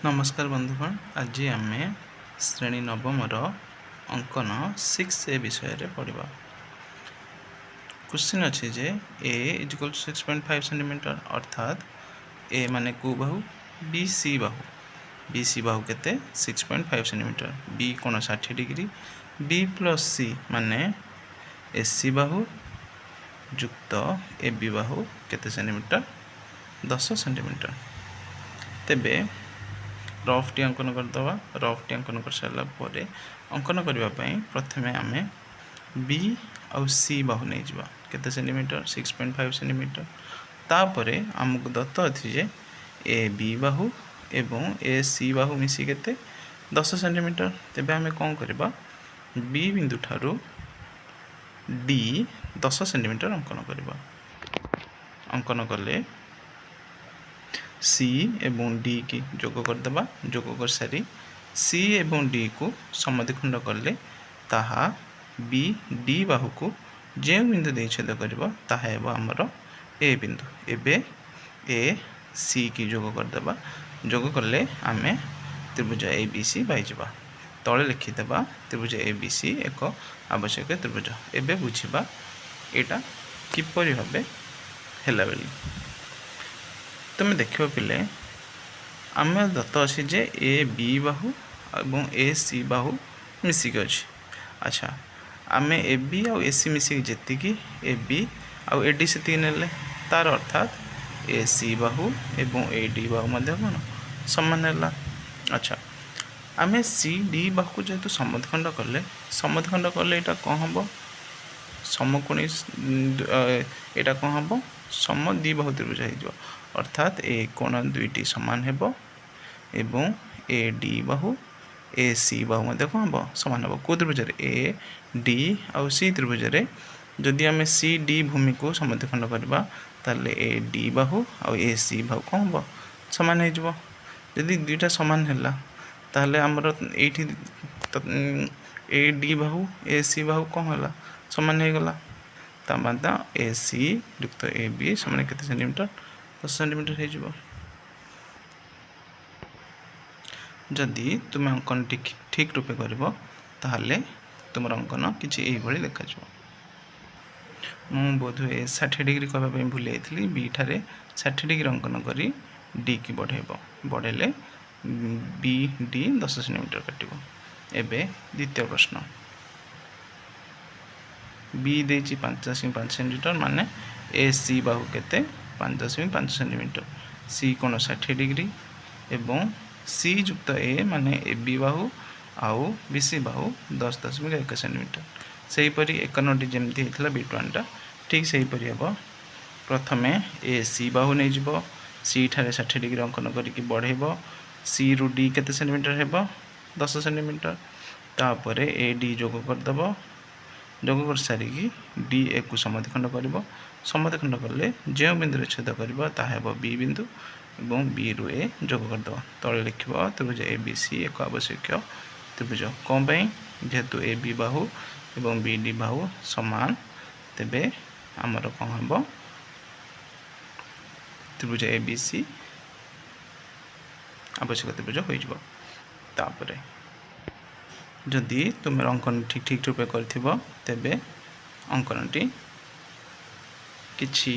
नमस्कार बंधुगण आज आम श्रेणी नवमर अंकन 6A विषय रे पढ़ा। क्वेश्चन अच्छे जे ए इक्वल टू 6.5 सेंटीमीटर अर्थात ए माने को बाहु बी सी बाहु केते 6.5 सेंटीमीटर बी कोण 60 डिग्री बी प्लस सी माने एसी बाहु युक्त ए बी बाहु केते सेंटीमीटर 10 सेंटीमीटर। तेबे रफ टी अंकन करदे रफ टी अंकन कर सारा पर अंकन करने प्रथम आम बी आउ सी बाहु नहीं जावा केते सेंटीमीटर 6.5 सेंटीमीटर। तापर आमको दत्त अच्छी जे ए बी बाहु एवं ए सी बाहु मिसी केते 10 सेंटीमीटर। तेबे आम कौन करबा बी बिंदु ठारू डी 10 सेंटीमीटर अंकन करबा। अंकन कले सी एवं डी की जोग करदे जोग कर सारी सी एवं डी को समद्विखंड कले ताहा बी डी बाहु को जो बिंदु दे छेद कर आमर ए बिंदु एबे ए सी की जोग करदे जोग कले आम त्रिभुज ए बी सी पाइबा। तले लिखिदेबा त्रिभुज ए बी सी एक आवश्यक त्रिभुज। एबे बुझिबा एटा किपरि भाबे हैला बेली। तुम देख पिले आम दत्त अच्छी जे ए बी बाहु और ए सी बाहु मिसिक अच्छी। अच्छा आम ए बी आउ A C मिसिक ji A B आउ ए डी से नेले तार अर्थात ए सी बाहु एवं ए डी बाहु कौन सामान है। अच्छा आम सी डी बाहु को जेहेतु समद्विखंड कले यहाँ कौन हम समकोणी यहाँ कौन हम सम द्विबाहु त्रिभुज हो अर्थात ए कोण दुईटी सामान हेबो एवं ए डी बाहु ए सी बाहु मध्य कौन हम सामान हम कौ त्रिभुज ए डी आउ सी त्रिभुज जदि आम सी डी भूमि को समद्विखंड करवा ताले ए डी बाहु आउ ए सी बाहु कौन हम सामान हो। जदि दुईटा सामान है ताले आमर एठी ए डी बाहु ए सी बाहु कौन है सामान हो गला। तामादा ए सी युक्त ए बी सामान केते सेंटीमीटर 10 सेंटीमीटर हो। जदि तुम अंकन ठीक रूपे कर तुम अंकन किसी यही देखा बोधे 60 डिग्री कहवाई भूल जाती बी ठारे 60 डिग्री अंकन कर डी की बढ़ेले बी डी 10 सेंटीमीटर काट। एबे द्वितीय प्रश्न बी देची 5.5 सेंटीमीटर माने ए सी बाहु केते 5.5 सेंटीमीटर सी कोण 60 डिग्री एवं सी युक्त ए माने ए बी बाहु आउ बी सी बाहु 10.1 सेंटीमीटर। से हीपरी एक नोटी जमती होता B1 ठीक से हीपरी हम प्रथम ए सी बाहु नहीं जीव सी ठारे 60 डिग्री अंकन करके बढ़ेब सी रु डी केते सेंटीमीटर हेब 10 सेंटीमीटर। तापर ए डी जोग करदेव जोग कर सारिकी डी ए को समद्विखंड कर समद्विखंड कले जो बिंदु छेद कर बी बिंदु और बी रु ए जोग करदे तले लिख त्रिभुज ए बी सी एक आवश्यक त्रिभुज कौन जेहेतु ए बी बाहु एवं बी डी बाहु समान तेबे आमर कौन हम त्रिभुज ए बी सी आवश्यक त्रिभुज हो। तापर जदि तुम अंकन ठीक रूपे कर तेबे अंकनटी किछि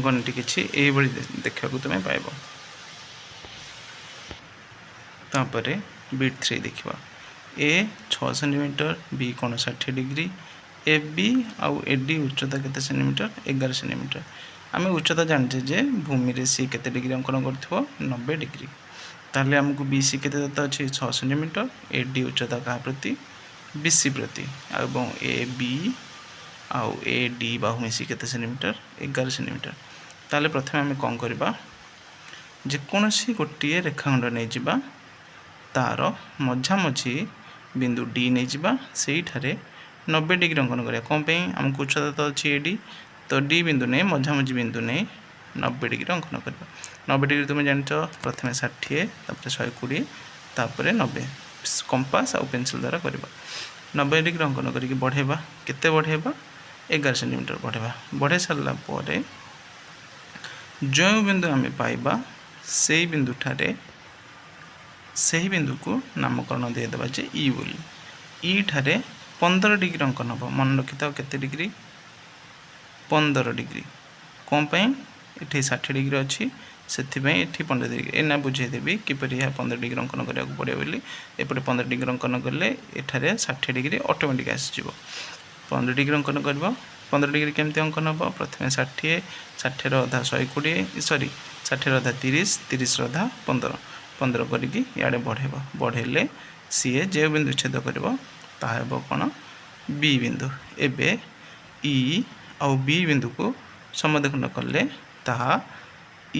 यही देखा तुम्हें पाइब। तापर बीट 3 देखा ए 6 सेंटीमीटर बी कोण 60 डिग्री ए बी आउ ए डी उच्चता केते सेंटीमीटर 11 सेंटीमीटर। आम उच्चता जानते जे भूमि रे सी केते डिग्री अंकन कर 90 डिग्री ताहले हमको बी सी केते दत्त अच्छी 6 सेंटीमीटर ए डी उच्चता क्या प्रति बी सी प्रति और ए बी आउ ए डी बाहु मिसी केते सेंटीमीटर 11 सेंटीमीटर। ताहले प्रथम आम कौन करबा जेकोसी गोटे रेखाखंड नहीं जावा तार मझामझी बिंदु डी नहीं जावा से 90 डिग्री अंकन करा कौन आमको उच्चता तो अच्छी ए डी तो डी बिंदु नहीं मझामझी बिंदु नहीं 90 डिग्री अंकन करवा। 90 डिग्री तुम जान प्रथम 60 तापर 120 तापर 90 कंपास आउ पेंसिल द्वारा करवा 90 डिग्री अंकन करके बढ़ेबा केते बढ़ेबा 11 सेंटीमीटर बढ़ेबा। बढ़े सारा जो बिंदु आम पाइबा ସେଇ ବିନ୍ଦୁଠାରେ ସେହି ବିନ୍ଦୁକୁ ନାମକରଣ ଦେଇଦେବା ଯେ ଇ ବୋଲି। ଇ ଠାରେ 15 ଡିଗ୍ରୀ ଅଙ୍କନ ହେବ। ମନେ ରଖିଥାଉ କେତେ ଡିଗ୍ରୀ? 15 ଡିଗ୍ରୀ। କ'ଣ ପାଇଁ? ଏଠି 60 ଡିଗ୍ରୀ ଅଛି, ସେଥିପାଇଁ ଏଠି 15 ଡିଗ୍ରୀ। ଏନା ବୁଝେଇଦେବି କିପରି ଏହା 15 ଡିଗ୍ରୀ ଅଙ୍କନ କରିବାକୁ ପଡ଼ିବ ବୋଲି। ଏପଟେ 15 ଡିଗ୍ରୀ ଅଙ୍କନ କଲେ ଏଠାରେ 60 ଡିଗ୍ରୀ ଅଟୋମେଟିକ୍ ଆସିଯିବ। 15 ଡିଗ୍ରୀ ଅଙ୍କନ କରିବ। 15 ଡିଗ୍ରୀ କେମିତି ଅଙ୍କନ ହେବ? ପ୍ରଥମେ 60, 60ର ଅଧା 120, 60ର ଅଧା 30, 30ର ଅଧା 15, 15 କରିକି ଇଆଡ଼େ ବଢ଼େଇବ। ବଢ଼େଇଲେ ସିଏ ଯେଉଁ ବିନ୍ଦୁ ଛେଦ କରିବ ତାହା ହେବ କ'ଣ? ବି ବିନ୍ଦୁ। ଏବେ ଇ ଆଉ ବି ବିନ୍ଦୁକୁ ସମଦ୍ୱିଖଣ୍ଡ କଲେ ତାହା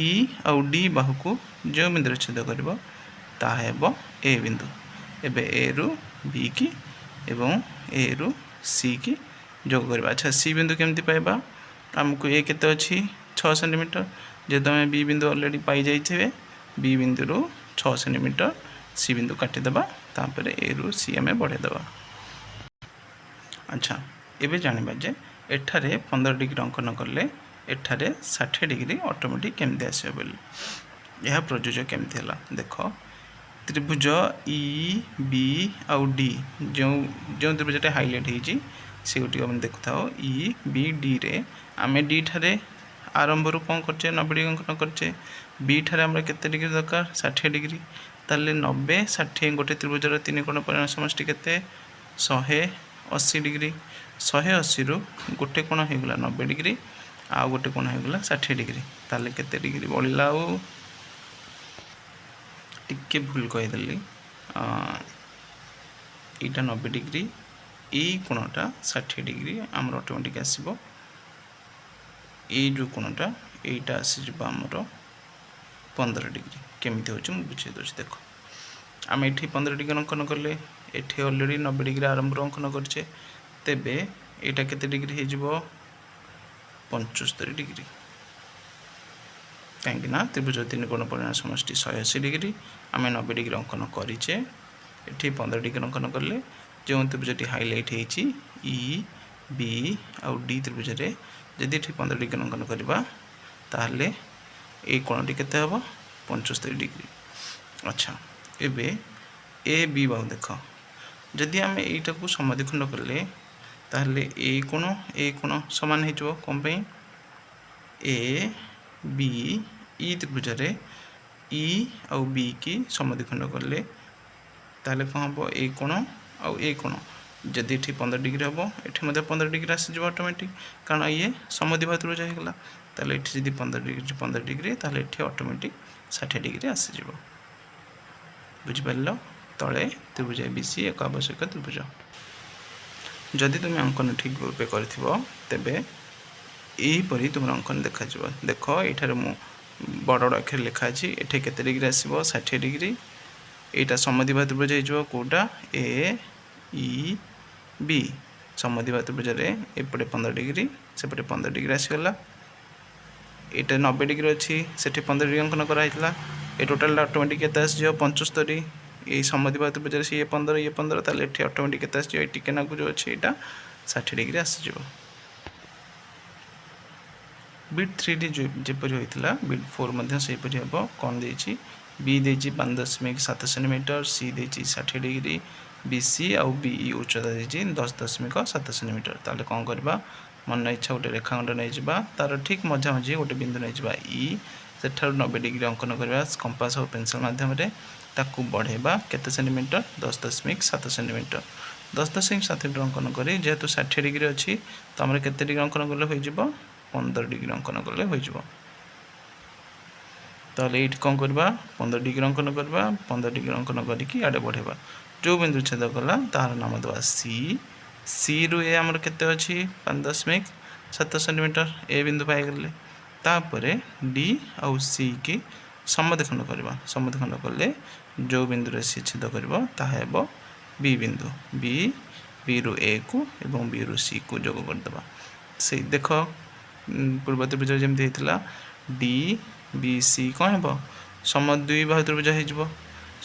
ଇ ଆଉ ଡି ବାହୁକୁ ଯେଉଁ ବିନ୍ଦୁରେ ଛେଦ କରିବ ତାହା ହେବ ଏ ବିନ୍ଦୁ। ଏବେ ଏ ରୁ ବି କି ଏବଂ ଏ ରୁ ସି କି ଯୋଗ କରିବା। ଆଚ୍ଛା, ସି ବିନ୍ଦୁ କେମିତି ପାଇବା? ଆମକୁ ଏ କେତେ ଅଛି? 6 ସେଣ୍ଟିମିଟର। ଯେହେତୁ ଆମେ ବି ବିନ୍ଦୁ ଅଲରେଡ଼ି ପାଇଯାଇଥିବେ, ବି ବିନ୍ଦୁରୁ 6 ସେଣ୍ଟିମିଟର ସି ବିନ୍ଦୁ କାଟିଦେବା। ତାପରେ ଏ ରୁ ସି ଆମେ ବଢ଼େଇଦେବା। ଆଚ୍ଛା, ଏବେ ଜାଣିବା ଯେ ଏଠାରେ 15 ଡିଗ୍ରୀ ଅଙ୍କନ କଲେ ଏଠାରେ 60 ଡିଗ୍ରୀ ଅଟୋମେଟିକ୍ କେମିତି ଆସିବ ବୋଲି। ଏହା ପ୍ରଯୁଜ୍ୟ କେମିତି ହେଲା ଦେଖ। ତ୍ରିଭୁଜ ଇ ବି ଆଉ ଡି, ଯେଉଁ ତ୍ରିଭୁଜଟା ହାଇଲାଇଟ୍ ହେଇଛି ସେଗୁଡ଼ିକ ଆମେ ଦେଖୁଥାଉ। ଇ ବି ଡିରେ ଆମେ ଡି ଠାରେ ଆରମ୍ଭରୁ କ'ଣ କରିଛେ? 90 ଡିଗ୍ରୀ ଅଙ୍କନ କରିଛେ। ବି ଠାରେ ଆମର କେତେ ଡିଗ୍ରୀ ଦରକାର? 60 ଡିଗ୍ରୀ। ତାହେଲେ 90, 60 ଗୋଟେ ତ୍ରିଭୁଜର 3 କୋଣ ପରିମାଣ ସମଷ୍ଟି କେତେ? 180 ଡିଗ୍ରୀ। 180ରୁ ଗୋଟେ କୋଣ ହେଇଗଲା 90 ଡିଗ୍ରୀ, ଆଉ ଗୋଟେ କୋଣ ହେଇଗଲା 60 ଡିଗ୍ରୀ। ତାହେଲେ କେତେ ଡିଗ୍ରୀ ବଳିଲା? ଆଉ ଟିକେ ଭୁଲ କହିଦେଲି, ଏଇଟା 90 ଡିଗ୍ରୀ, ଏଇ କୋଣଟା 60 ଡିଗ୍ରୀ ଆମର ଅଟୋମେଟିକ୍ ଆସିବ। ଏଇ ଯେଉଁ କୋଣଟା ଏଇଟା ଆସିଯିବ ଆମର 15 ଡିଗ୍ରୀ। କେମିତି ହେଉଛି ମୁଁ ବୁଝେଇ ଦେଉଛି ଦେଖ। ଆମେ ଏଠି 15 ଡିଗ୍ରୀ ଅଙ୍କନ କଲେ, ଏଠି ଅଲରେଡ଼ି 90 ଡିଗ୍ରୀ ଆରମ୍ଭରୁ ଅଙ୍କନ କରିଛେ। ତେବେ ଏଇଟା କେତେ ଡିଗ୍ରୀ ହେଇଯିବ? 75 ଡିଗ୍ରୀ। କାହିଁକି ନା ତ୍ରିଭୁଜ 3 କୋଣ ପରିମାଣ ସମଷ୍ଟି 180 ଡିଗ୍ରୀ, ଆମେ 90 ଡିଗ୍ରୀ ଅଙ୍କନ କରିଛେ। ଏଠି 15 ଡିଗ୍ରୀ ଅଙ୍କନ କଲେ ଯେଉଁ ତ୍ରିଭୁଜଟି ହାଇଲାଇଟ୍ ହେଇଛି ଇ ବି ଆଉ ଡି ତ୍ରିଭୁଜରେ ଯଦି ଏଠି 15 ଡିଗ୍ରୀ ଅଙ୍କନ କରିବା ତାହେଲେ এই কোণটি কেতে হব? 75 ডিগ্রি। আচ্ছা, এবে এ বি বাহু দেখ। যদি আমি এইটাকে সমদ্বিখণ্ড কলে তাহলে এই কোণ সমান হয়ে যাব। কোণ পাই? এ বি ই ত্রিভুজরে ই আউ বি কি সমদ্বিখণ্ড কলে তাহলে କ'ଣ ହେବ? এই কোণ ଆଉ এই কোণ যদি এটি 15 ডিগ্রি হব, এটি মধ্যে 15 ডিগ্রি আসিଯିବ অটোমেটিক, কারণ ইয়ে সমদ্বিবাহু ত্রিভুজ হয়ে তাহলে এটি যদি 15 ডিগ্রি তাহলে এটি অটোমেটিক 60 ডিগ্রি আসিଯିବ। বুঝিপারিল? তলে ত্রিভুজ এবিসি এক আবশ্যক ত্রিভুজ। যদি তুমি অঙ্কন ঠিক রূপে করিথিব তেবে এইপরি তোমার অঙ্কন দেখাଯିବ। দেখ এখানে মু বড় বড় অক্ষরে লেখা আছে। এটি কেতে ডিগ্রি আসব? 60 ডিগ্রি। এইটা সমদ্বিবাহু ত্রিভুজ হয়ে কোটা এ ই বি। সমদ্বিবাহু ত্রিভুজরে এপটে 15 ডিগ্রি সেপটে 15 ডিগ্রি আসিগলা। এটা 90 ডিগ্রি অছি, সেটি 15 ডিগ্রি অঙ্কন করা হয়েছিল। এই টোটালটা অটোমেটিক কেতে আসিଯିବ? 75। এই সমদ্বিবাহু ত্রিভুজরে ইয়ে 15 ইয়ে 15, তাহলে এটি অটোমেটিক কেতে আসিଯିବ? এই টিকে নাকু যে অছি এটা 60 ডিগ্রি আসিଯିବ। বিট 3D যেপরি হয়েছিল বিট 4 ମଧ୍ୟ ସେହିପରି ହେବ। କ'ଣ ଦେଇଛି? বি ଦେଇଛି 5.7 সেন্টিমিଟর, সি ଦେଇଛି 60 ডিগ্রি, বিসি ଆଉ বিই উচ্চতা ଦେଇଛି 10.7 সেন্টিমিটর। তাহলে କ'ଣ କରିବା? ମନ ଇଚ୍ଛା ଗୋଟେ ରେଖାଖଣ୍ଡ ନେଇଯିବା, ତାର ଠିକ୍ ମଝାମଝି ଗୋଟେ ବିନ୍ଦୁ ନେଇଯିବା ଇ, ସେଠାରୁ 90 ଡିଗ୍ରୀ ଅଙ୍କନ କରିବା କମ୍ପାସ ଆଉ ପେନସିଲ ମାଧ୍ୟମରେ। ତାକୁ ବଢ଼େଇବା କେତେ ସେଣ୍ଟିମିଟର? 10.7 ସେଣ୍ଟିମିଟର। 10.7 ସେଣ୍ଟିମିଟର ଅଙ୍କନ କରି ଯେହେତୁ 60 ଡିଗ୍ରୀ ଅଛି ତ ଆମର କେତେ ଡିଗ୍ରୀ ଅଙ୍କନ କଲେ ହୋଇଯିବ? 15 ডিগ্রি অঙ্কন করলে হয়ে যাব। তাহলে এইটি কম করবা? 15 ডিগ্রি অঙ্কন করবা। 15 ডিগ্রি অঙ্কন করিকি আড়ে বড়াইবা। যে বিন্দু ছেদ কলা তার নাম দেওয়া সি। সি রু এ আমার কেতে অছি? 5.7 সেন্টিমিটর। এ বিন্দু পাইগলে। তারপরে ডি আউ সি কি সমদ্বিখণ্ড করিবা। সমদ্বিখণ্ড করলে যে বিন্দুরে সি ছেদ করিব তাহা ହେବ বি বিন্দু। বি রু এ কু এবং বি রু সি কু যোগ করদেবা। সেই দেখ ପୂର୍ବ ତ୍ରିଭୁଜ ଯେମିତି ହେଇଥିଲା ଡି ବି ସି କ'ଣ ହେବ? ସମଦ୍ୱିବାହୁ ତ୍ରିଭୁଜ ହେଇଯିବ।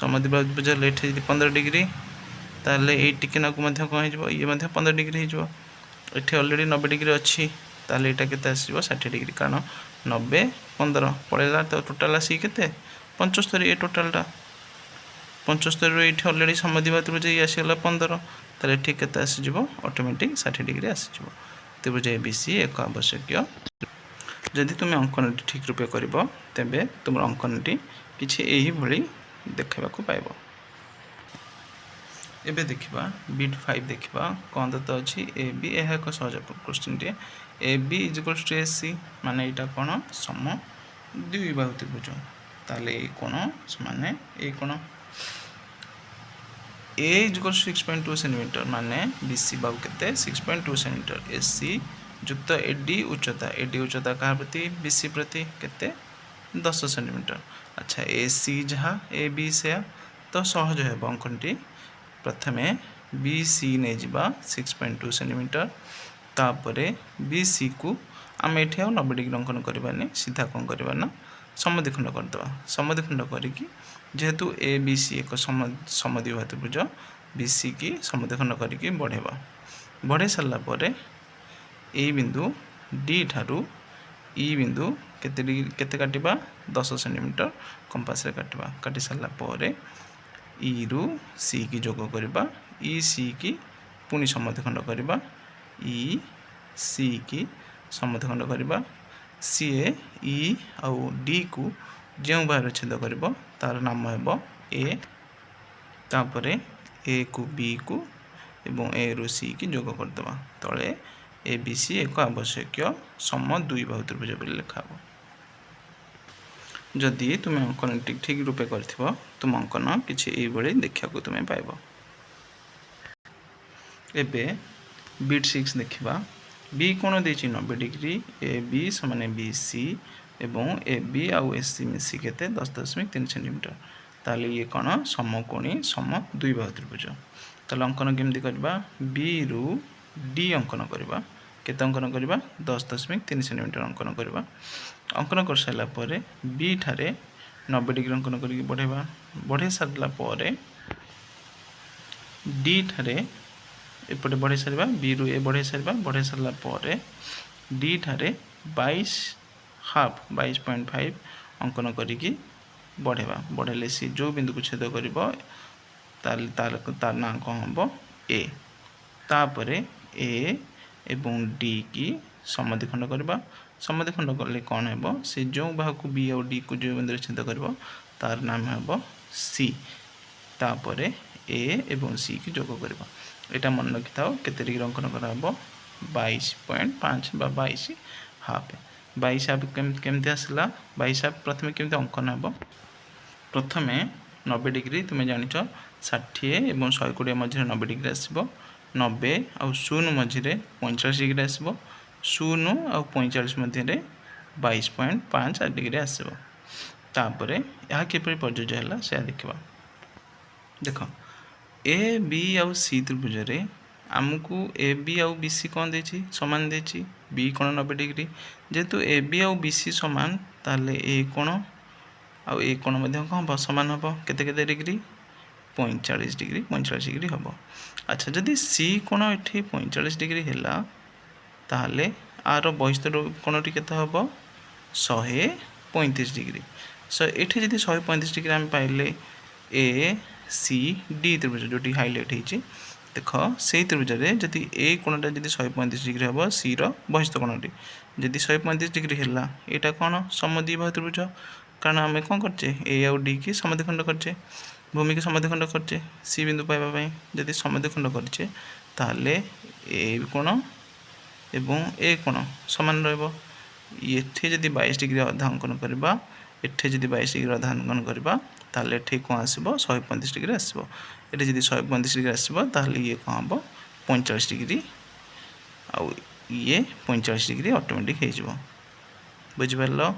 ସମଦ୍ୱିବାହୁ ତ୍ରିଭୁଜ ହେଲେ ଏଠି ଯଦି 15 ଡିଗ୍ରୀ ତାହେଲେ ଏଇ ଟିକେ ନାକୁ ମଧ୍ୟ କ'ଣ ହେଇଯିବ? ଇଏ ମଧ୍ୟ 15 ଡିଗ୍ରୀ ହେଇଯିବ। ଏଠି ଅଲରେଡ଼ି 90 ଡିଗ୍ରୀ ଅଛି, ତାହେଲେ ଏଇଟା କେତେ ଆସିଯିବ? 60 ଡିଗ୍ରୀ, କାରଣ 90 15 पड़ेगा तो टोटाल आसी केते 75 ये टोटालटा 75 रु ये अलरेडी समद्विबाहु त्रिभुज ये आसीगला 15 ताले ठीक केते आसीजिवो ऑटोमेटिक 60 डिग्री आसीजिवो त्रिभुज एबीसी एक आवश्यक जदि तुम अंकनटी ठीक रूपे कर तेबे तुम अंकनटी किछि एही भली देखाबाकू पाइबो। एबे देखिबा बिट 5 देखिबा कोन दत्त अछि ए बी एहा एक सहज क्वेश्चन टे ए बी इक्वल्स टू ए सी माने एटा कोन सम द्विबाहु त्रिभुज ताले ए कोन माने ए कोन ए इक्वल्स 6.2 सेंटीमीटर माने बीसी बाहु केते 6.2 सेंटीमीटर एसी युक्त एडी उच्चता कहा प्रति बीसी प्रति केते 10 सेंटीमीटर। अच्छा एसी जहाँ ए बी से तो सहज है अंकनटी प्रथमे बी सी नहीं जावा 6.2 सेंटीमीटर तापरे बी सी को आम ये 90 डिग्री अंकन करवानी सीधा कौन करवा ना समद्विखंड करदे समद्विखंड करिकी जेहेतु ए बी सी एक समद्विबाहु त्रिभुज बी सी की समद्विखंड करिकी बढ़ेबा बढ़े सारा पर ए बिंदु डी ठारू ई बिंदु केते काटिबा 10 सेंटीमीटर कंपास रे काटिबा काटी सारा पर ई रु सी की जोग करबा ई सी की पुनी समद्विखंड करबा ई सी की समद्विखंड करबा सी ई आउ डी को जो बाहर छेद करबो तार नाम हेबो ए तापरे ए को बी को एवं ए रु सी की जोग करदबा तळे ए बी सी एक आवश्यक सम द्विबाहु त्रिभुज बोली लिखाबो। जदि तुम अंकन ठीक रूपे कर तुम अंकन किसी ये देखा तुम्हें पाइब। एबे बिट 6 देखा बी कोण दे 90 डिग्री ए बी समान बी सी एवं ए बी आउ एस सी मिसी के 10.3 सेंटीमीटर ताले ये कौन समकोणी सम द्विबाहु त्रिभुज ताले अंकन केमती करबा बी रु डी अंकन करबा केते अंकन करबा 10.3 सेंटीमीटर अंकन करबा अंकन कर सारा पर बी ठारे 90 डिग्री अंकन करके बढ़ेबा बढ़े सारा पर डी ठारे एपटे बढ़े सारा बी रु ए बढ़े सारा पर डी ठारे 22 हाफ 22.5 अंकन करके बढ़ेबा बढ़ेले सी जो बिंदु को छेद करिबो तार ना कौन हम ए तापर ए एवं डी की समद्विखंड करबा समद्विखंड कले कौन हेबो से जो बाहु को बी और डी को जो बिंदु छेद करिबो तार नाम हेबो सी तापर ए एवं सी की जोग करबा एटा मन रखि थाओ केते डिग्री अंकन कराबो 22.5 बा 22 हाफ 22 हाफ केमते आसला 22 हाफ प्रथमे केमते अंकन हेबो प्रथमे 90 डिग्री तुम जानिच 60 एवं 120 मझे 90 डिग्री आसबो 90 आउ 0 मझे 45 डिग्री आसबो 0 आउ 45 मध्य 22.5 डिग्री आसबो तापर यह किपरि प्रयोज्य है से देखा देख ए बी आउ सी त्रिभुज रे आमको ए बी आउ बी सी कौन देछि समान देछि बी कोण 90 डिग्री जेहेतु ए बी आउ बी सी समान ताले ए कोण आउ ए कोण मध्य कौन हम समान हम केते केते डिग्री 45 डिग्री हम। अच्छा जदि सी कोण ये 45 डिग्री है ताहले आर बहिस्थ कोणटी केते हम 135 डिग्री सो ये जब 135 डिग्री आम पाइले ए सी डी त्रिभुज जो हाइलाइट होती देख से त्रिभुज में जदि ए कोणटा जब 135 डिग्री हम सी बहिस्थ कोणटी जदि 135 डिग्री है यहाँ कौन समद्विबाहु त्रिभुज कारण आम कौन करचे ए आउ डी की समद्विखंड करचे भूमि की समद्विखंड करचे सी बिंदु पाइबा जदि समद्विखंड करचे ताहले ए कोण एवं ए कोण समान रहिबो एठे जदि 22 डिग्री अधा अंकन करबा एठे जदि 22 डिग्री अधा अंकन करबा ताहले एठे कोन आसीबो 135 डिग्री आसीबो एठे जदि 135 डिग्री आसीबो ताहले ये कोन हबो 45 डिग्री आउ ये 45 डिग्री ऑटोमेटिक हो जिवो बुझि परलो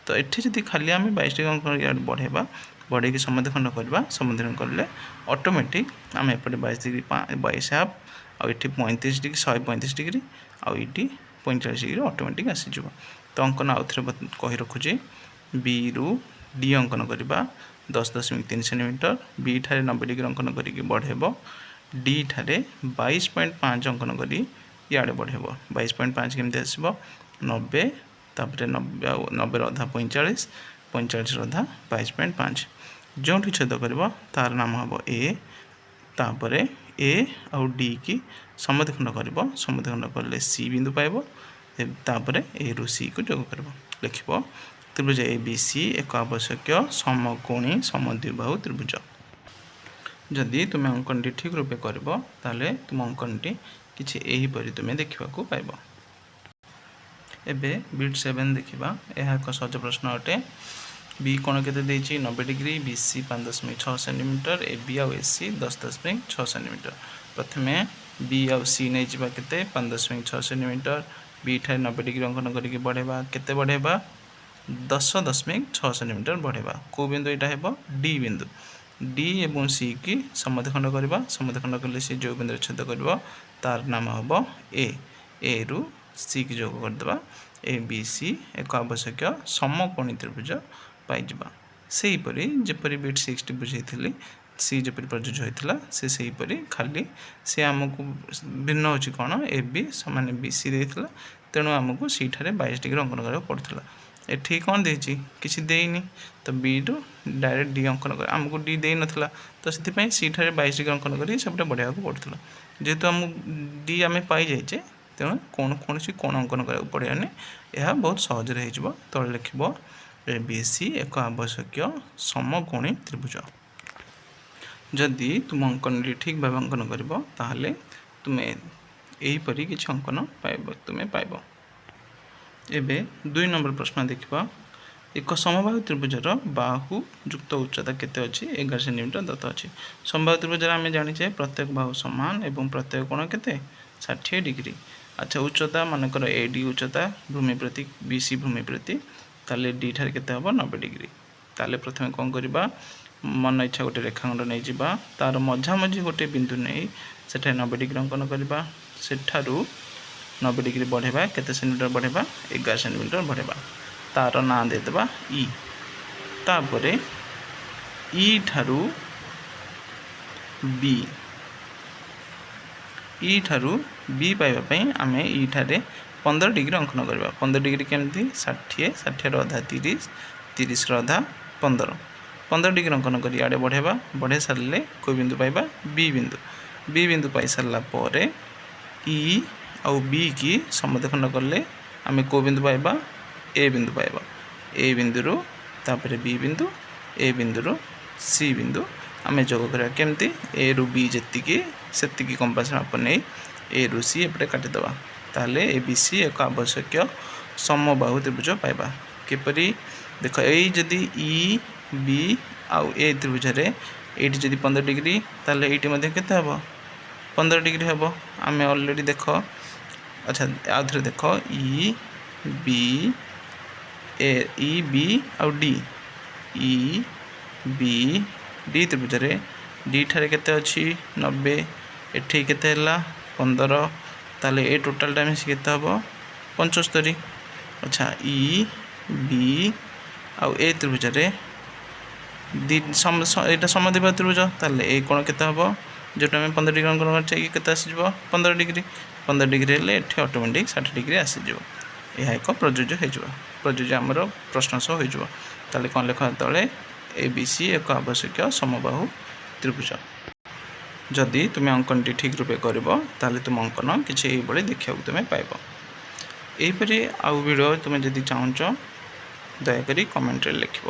तो एठे जदि खाली आम 22 डिग्री अंकन बढ़ेबा बढ़े की समद्विखंड करबा समद्विखंड करले ऑटोमेटिक आम एपटे 22 डिग्री 22 हाफ आउ एठी 35 डिग्री 135 डिग्री आउ इटी 45 डिग्री ऑटोमेटिक आसी जिवो तो अंकन आउ थरे कहि रखुची बी रु डी अंकन करबा 10.3 सेंटीमीटर बी ठारे 90 डिग्री अंकन करिक बढ़ेबो डी ठारे 22.5 अंकन करी इे बढ़ेबो 22.5 केमती आसबो 90 तापर 90 अधा 45 45 अधा 22.5 जो छेद कर तार नाम हम ए तापर ए आउ डी की समद्विखंड कर समद्विखंड कले सी बिंदु पाइब तापर ए रु सी को जोग कर लिख त्रिभुज ए बी सी एक आवश्यक समकोणी समद्विबाहु त्रिभुज। जदि तुम्हें अंकन ठीक रूपे कर तुम अंकन किसी यहीपरि तुम्हें देखा पाइब। एबे बिट 7 देखा यह एक सहज प्रश्न अटे। बी कोण के 90 degree B C 5.6 centimetre A B आउ ए सी 10.6 सेंटीमीटर। प्रथमे बी आउ सी नहीं जावा केते 5.6 सेंटीमीटर बी ठारे 90 डिग्री अंकन करके बढ़ेबा केते बढ़ेबा 10.6 सेंटीमीटर बढ़ेबा को बिंदु यहाँ हेबो डी बिंदु डी एवं सी की समद्विखंड करबा समद्विखंड कले सी जो बिंदु छेद करबो तार नाम हेबो ए रु सी की जोग करदेबा ए बी सी एक आवश्यक समकोणी त्रिभुज पाइबा। से हीपरि जेपरि बिट 60 बुझेइथिली सी जेपरि प्रयोज्य होइथिला से सेहीपरि खाली से आमको भिन्न होछि कोन ए बी समान बी सी देइथिला तेणु आमको सी ठारे 22 डिग्री अंकन करबा पड़थिला। एठी कोन देछि किछि देइनी तो बी रु डायरेक्ट डी अंकन कर आमको डी देइ नथिला तो सेति पई सी ठारे 22 डिग्री अंकन करी सबटा बढ़िया को पड़थिला। जेतु हम डी आमे पाई जाइछे तेणु कौन सी कोण अंकन करा पड़ानी यह बहुत सहज हो तले लिख ए बी सी एक आवश्यक समकोणी त्रिभुज। जदि तुम अंकन ठीक भाव अंकन कर तुम्हें यहीपरि किसी अंकन तुम्हें पाइब। एबे 2 नंबर प्रश्न देखा एक समबाहु त्रिभुजर बाहु युक्त उच्चता केते अछि 11 सेंटीमीटर दत्त अछि। समबाहु त्रिभुजर आम जानी प्रत्येक बाहु समान एवं प्रत्येक कोण केते 60 डिग्री। अच्छा उच्चता मानकर ए डी उच्चता भूमि प्रति बी सी भूमि प्रति ताले डी ठार केते हबो 90 डिग्री। ताले प्रथमे कोन करबा मन इच्छा गोटे रेखाखंड नहीं जिबा तार मझामझी गोटे बिंदु नहीं सेठा 90 डिग्री अंकन करबा सेठारु 90 डिग्री बढ़ेबा केते सेंटीमीटर बढ़ेबा 11 सेंटीमीटर बढ़ेबा तार ना दे देबा ई तापरे ई Tharu B E Tharu B पाइबा आमे ई ठारे 15 डिग्री अंकन करबा 15 डिग्री केमती 60 60 अधा 30 30 अधा 15 डिग्री अंकन कर आड़े बढ़ेबा बढ़े सारे कोई बिंदु पाइबा बी बिंदु पाई सारा पर ई आउ बी की समद्विखंड कले आमे को बिंदु पाइबा ए बिंदु रु तापर बी बिंदु ए बिंदु रु सी बिंदु आमे जोग करा केमती ए रु बी जेतिकी सेतिकी कंपास माप नहीं ए रु सी एपटे काटिदेबा ताले ए बी सी एक आवश्यक समबाहु त्रिभुज पाइबा। किपरि देख यही जदि ई बी आउ ए त्रिभुज ये जदि 15 डिग्री ताले ये मध्य केते हबो 15 डिग्री हबो आमे ऑलरेडी देख। अच्छा आ थरे देख ई बी आउ डी ई बी डी त्रिभुज डी ठारे केते अछि 90 एठी केते हला 15 ताले ए टोटल टाइम से केते हबो 75। अच्छा ई बी आउ ए त्रिभुज एटा समद्विबाहु त्रिभुज ताले ए कोण केते हबो जोटा में 15 डिग्री अंकन करछे कि केते आसी जबो 15 डिग्री हेले एठी ऑटोमेटिक 60 डिग्री आसी जबो यह एक प्रयोज्य हो जबो प्रयोज्य हमर प्रश्न सह हो जबो ताले कोन लेखा तळे ए बी सी एक आवश्यक समबाहु त्रिभुज। जदि तुम्हें अंकन ठीक रूपे कर तुम अंकन किसी ये देखा तुम्हें पाइब। यहीपरि आउ वीडियो तुम्हें जदि चाहूच दयाकोरी कमेंट लिख।